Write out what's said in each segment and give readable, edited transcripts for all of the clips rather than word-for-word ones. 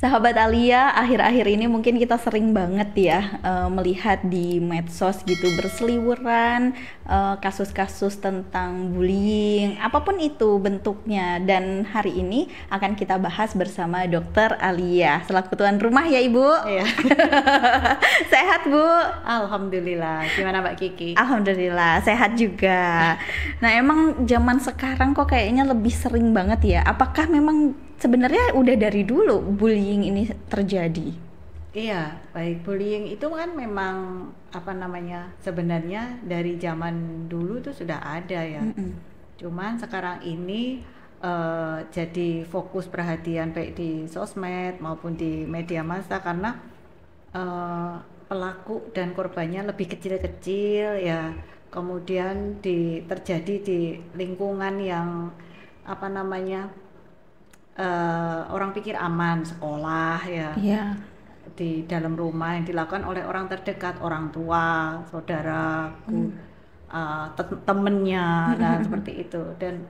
Sahabat Alia, akhir-akhir ini mungkin kita sering banget ya melihat di medsos gitu berseliweran kasus-kasus tentang bullying, apapun itu bentuknya. Dan hari ini akan kita bahas bersama Dokter Alia selaku tuan rumah ya Ibu. Iya. Sehat Bu? Alhamdulillah. Gimana Mbak Kiki? Alhamdulillah sehat juga. Nah emang zaman sekarang kok kayaknya lebih sering banget ya. Apakah memang sebenarnya udah dari dulu bullying ini terjadi? Iya, baik. Bullying itu kan memang sebenarnya dari zaman dulu tuh sudah ada ya. Cuman sekarang ini jadi fokus perhatian baik di sosmed maupun di media massa karena pelaku dan korbannya lebih kecil-kecil ya. Kemudian terjadi di lingkungan yang orang pikir aman, sekolah ya, Iya. di dalam rumah yang dilakukan oleh orang terdekat, orang tua, saudaraku, temennya, nah seperti itu. Dan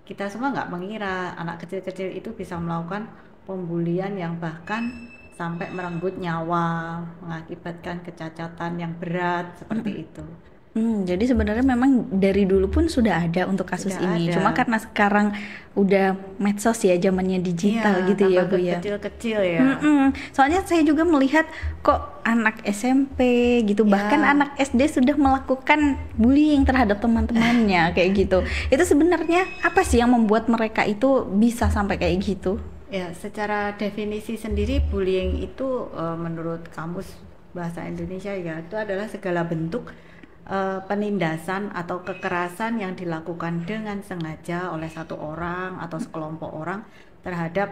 kita semua nggak mengira anak kecil-kecil itu bisa melakukan pembulian yang bahkan sampai merenggut nyawa, mengakibatkan kecacatan yang berat seperti itu. Jadi sebenarnya memang dari dulu pun sudah ada untuk kasus Sudah ini. ada. Cuma karena sekarang udah medsos ya, zamannya digital Iya, gitu ya tambah Bu ya. kecil-kecil ya. Soalnya saya juga melihat kok anak SMP gitu, Ya. bahkan anak SD sudah melakukan bullying terhadap teman-temannya kayak gitu. Itu sebenarnya apa sih yang membuat mereka itu bisa sampai kayak gitu? Ya, secara definisi sendiri bullying itu menurut Kamus Bahasa Indonesia ya, itu adalah segala bentuk penindasan atau kekerasan yang dilakukan dengan sengaja oleh satu orang atau sekelompok orang terhadap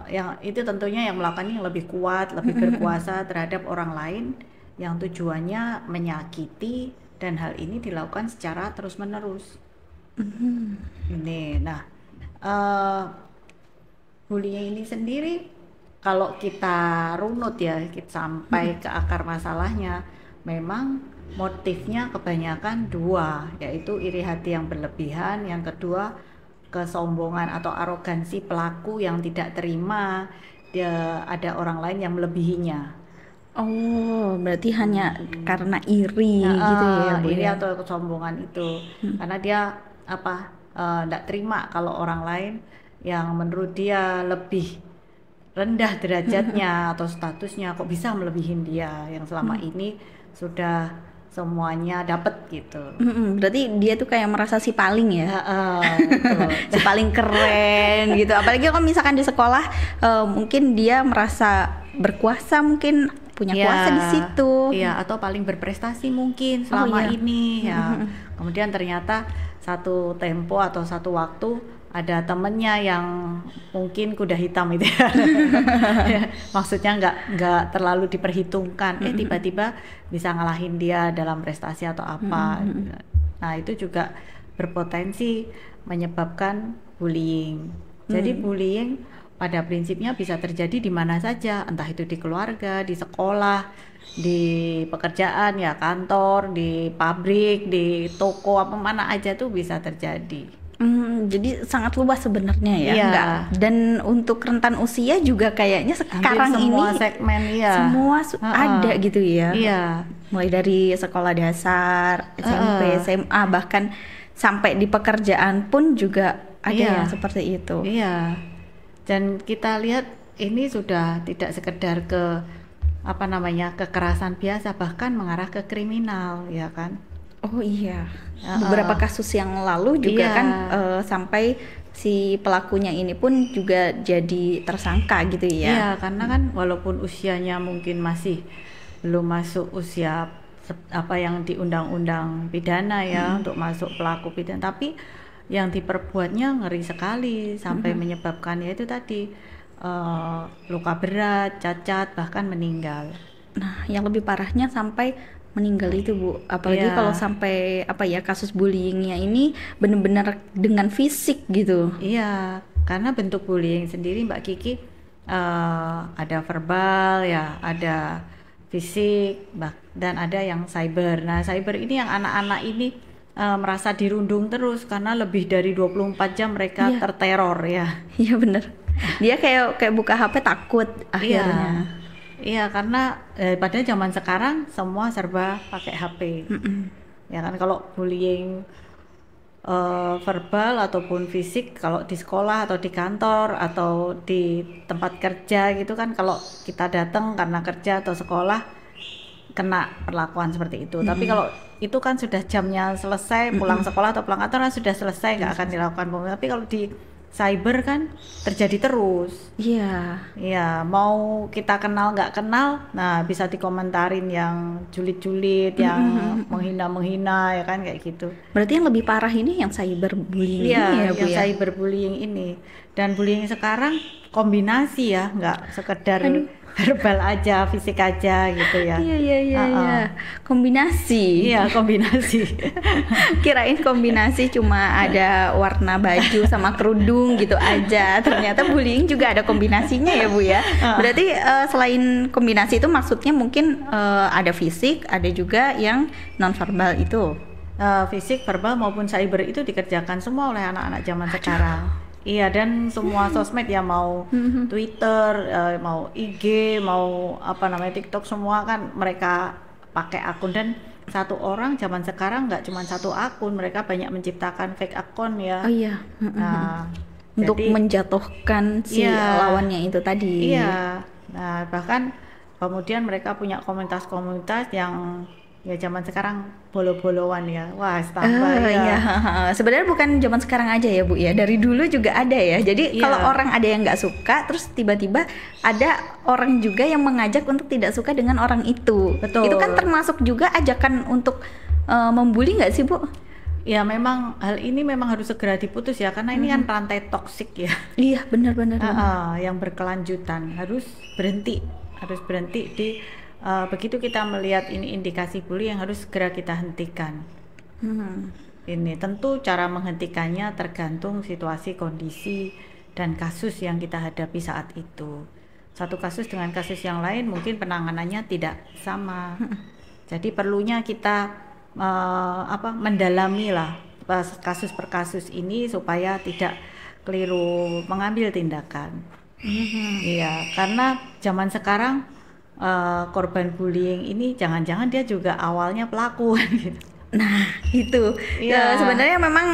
yang itu tentunya yang melakukan yang lebih kuat, lebih berkuasa terhadap orang lain yang tujuannya menyakiti, dan hal ini dilakukan secara terus-menerus. Ini, nah, bullying ini sendiri kalau kita runut ya, kita sampai ke akar masalahnya, memang motifnya kebanyakan dua, yaitu iri hati yang berlebihan, yang kedua kesombongan atau arogansi pelaku yang tidak terima dia ada orang lain yang melebihinya. Oh, berarti hanya karena iri gitu ya Bu Iri ya. atau kesombongan itu karena dia tidak terima kalau orang lain yang menurut dia lebih rendah derajatnya atau statusnya kok bisa melebihin dia yang selama ini sudah semuanya dapat gitu. Berarti dia tuh kayak merasa si paling ya. Betul. Si paling keren gitu. Apalagi kalau misalkan di sekolah mungkin dia merasa berkuasa, mungkin punya kuasa di situ. Iya, atau paling berprestasi mungkin selama iya. ini ya. Kemudian ternyata satu tempo atau satu waktu ada temennya yang mungkin kuda hitam itu ya. Ya, maksudnya nggak terlalu diperhitungkan, tiba-tiba bisa ngalahin dia dalam prestasi atau apa. Nah itu juga berpotensi menyebabkan bullying. Jadi bullying pada prinsipnya bisa terjadi di mana saja, entah itu di keluarga, di sekolah, di pekerjaan ya, kantor, di pabrik, di toko, apa mana aja tuh bisa terjadi. Jadi sangat luas sebenarnya ya. Iya. Dan untuk rentan usia juga kayaknya sekarang Hampir semua ini segmen ya. semua ada gitu ya. Iya. Mulai dari sekolah dasar, SMP, SMA, bahkan sampai di pekerjaan pun juga ada Iya. yang seperti itu. Iya. Dan kita lihat ini sudah tidak sekedar kekerasan biasa, bahkan mengarah ke kriminal ya kan. Oh iya, beberapa kasus yang lalu juga Iya. kan sampai si pelakunya ini pun juga jadi tersangka gitu ya. Iya, karena kan walaupun usianya mungkin masih belum masuk usia apa yang di undang-undang pidana ya untuk masuk pelaku pidana, tapi yang diperbuatnya ngeri sekali sampai menyebabkan ya itu tadi luka berat, cacat, bahkan meninggal. Nah, yang lebih parahnya sampai meninggal itu Bu. Apalagi Iya. kalau sampai kasus bullyingnya ini benar-benar dengan fisik gitu. Iya, karena bentuk bullying sendiri Mbak Kiki ada verbal ya, ada fisik, dan ada yang cyber. Nah, cyber ini yang anak-anak ini merasa dirundung terus karena lebih dari 24 jam mereka Iya. terteror ya. Iya benar. Dia kayak buka HP takut akhirnya. Iya, karena pada zaman sekarang semua serba pakai HP. Ya kan, kalau bullying verbal ataupun fisik, kalau di sekolah atau di kantor atau di tempat kerja gitu kan, kalau kita datang karena kerja atau sekolah kena perlakuan seperti itu. Tapi kalau itu kan sudah jamnya selesai, pulang sekolah atau pulang kantor kan sudah selesai, nggak akan dilakukan pembulian. Tapi kalau di cyber kan terjadi terus. Iya. Iya, mau kita kenal nggak kenal, nah bisa dikomentarin yang julid-julid, yang menghina-menghina, ya kan, kayak gitu. Berarti yang lebih parah ini yang cyberbullying Iya, ini ya, Bu yang ya? cyberbullying ini. Dan bullying sekarang kombinasi ya, nggak sekedar verbal aja, fisik aja gitu ya. Iya. Kombinasi. Iya, kombinasi. Kirain kombinasi cuma ada warna baju sama kerudung gitu aja. Ternyata bullying juga ada kombinasinya ya, Bu ya. Berarti selain kombinasi itu maksudnya mungkin ada fisik, ada juga yang nonverbal itu. Fisik, verbal maupun cyber itu dikerjakan semua oleh anak-anak zaman sekarang. Iya, dan semua sosmed ya, mau Twitter, mau IG, mau apa namanya TikTok, semua kan mereka pakai akun. Dan satu orang zaman sekarang nggak cuma satu akun, mereka banyak menciptakan fake akun ya. Oh iya. Nah, Untuk jadi, menjatuhkan si lawannya itu tadi. Iya. Nah, bahkan kemudian mereka punya komunitas-komunitas yang ya zaman sekarang bolo-boloan ya. Wah, tambah ya. Iya. Sebenarnya bukan zaman sekarang aja ya, Bu ya. Dari dulu juga ada ya. Jadi kalau orang ada yang nggak suka, terus tiba-tiba ada orang juga yang mengajak untuk tidak suka dengan orang itu. Betul. Itu kan termasuk juga ajakan untuk membuli nggak sih, Bu? Ya, memang hal ini memang harus segera diputus ya, karena ini kan rantai toksik ya. Iya, benar-benar. Yang berkelanjutan harus berhenti di begitu kita melihat ini indikasi bully yang harus segera kita hentikan. Ini tentu cara menghentikannya tergantung situasi, kondisi, dan kasus yang kita hadapi saat itu. Satu kasus dengan kasus yang lain mungkin penanganannya tidak sama. Jadi perlunya kita mendalami lah kasus per kasus ini supaya tidak keliru mengambil tindakan. Iya, karena zaman sekarang korban bullying ini jangan-jangan dia juga awalnya pelaku gitu. Nah, itu sebenarnya memang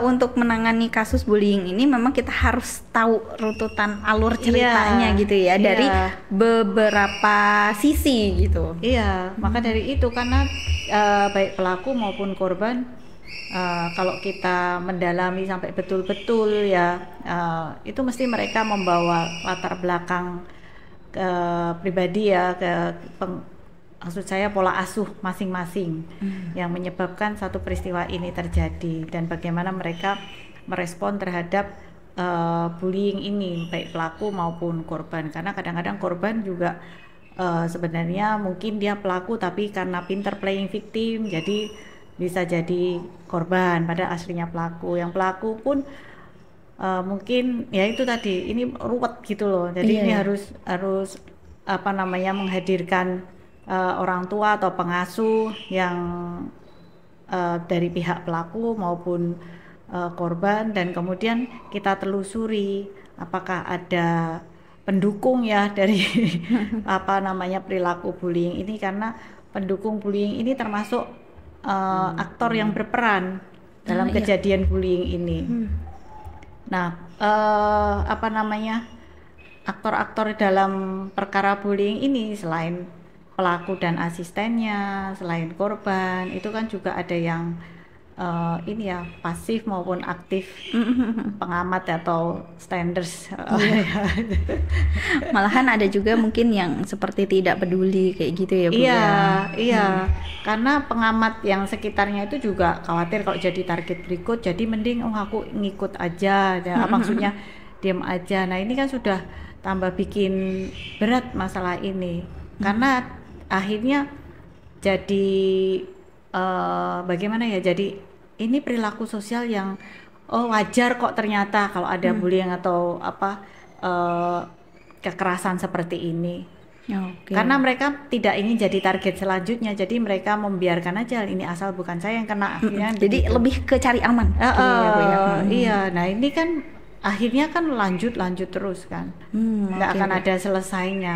untuk menangani kasus bullying ini memang kita harus tahu rututan alur ceritanya gitu ya, dari beberapa sisi gitu. Iya, maka dari itu, karena baik pelaku maupun korban, kalau kita mendalami sampai betul-betul ya, itu mesti mereka membawa latar belakang pribadi ya, maksud saya pola asuh masing-masing yang menyebabkan satu peristiwa ini terjadi, dan bagaimana mereka merespon terhadap bullying ini, baik pelaku maupun korban. Karena kadang-kadang korban juga sebenarnya mungkin dia pelaku, tapi karena pinter playing victim jadi bisa jadi korban pada aslinya pelaku. Yang pelaku pun mungkin ya itu tadi, ini ruwet gitu loh. Jadi ini harus menghadirkan orang tua atau pengasuh yang dari pihak pelaku maupun korban, dan kemudian kita telusuri apakah ada pendukung ya dari perilaku bullying ini, karena pendukung bullying ini termasuk aktor yang berperan dalam kejadian bullying ini. Nah, aktor-aktor dalam perkara bullying ini selain pelaku dan asistennya, selain korban, itu kan juga ada yang pasif maupun aktif, pengamat atau standers. Malahan ada juga mungkin yang seperti tidak peduli kayak gitu ya, Bu. Iya. Karena pengamat yang sekitarnya itu juga khawatir kalau jadi target berikut, jadi mending aku ngikut aja, maksudnya diam aja. Nah, ini kan sudah tambah bikin berat masalah ini, karena akhirnya jadi bagaimana ya, jadi ini perilaku sosial yang wajar kok ternyata kalau ada bullying atau kekerasan seperti ini. Karena mereka tidak ingin jadi target selanjutnya, jadi mereka membiarkan aja, ini asal bukan saya yang kena akhirnya. Jadi lebih ke cari aman. Iya, nah ini kan akhirnya kan lanjut terus kan, nggak Oke, akan Bu. ada selesainya.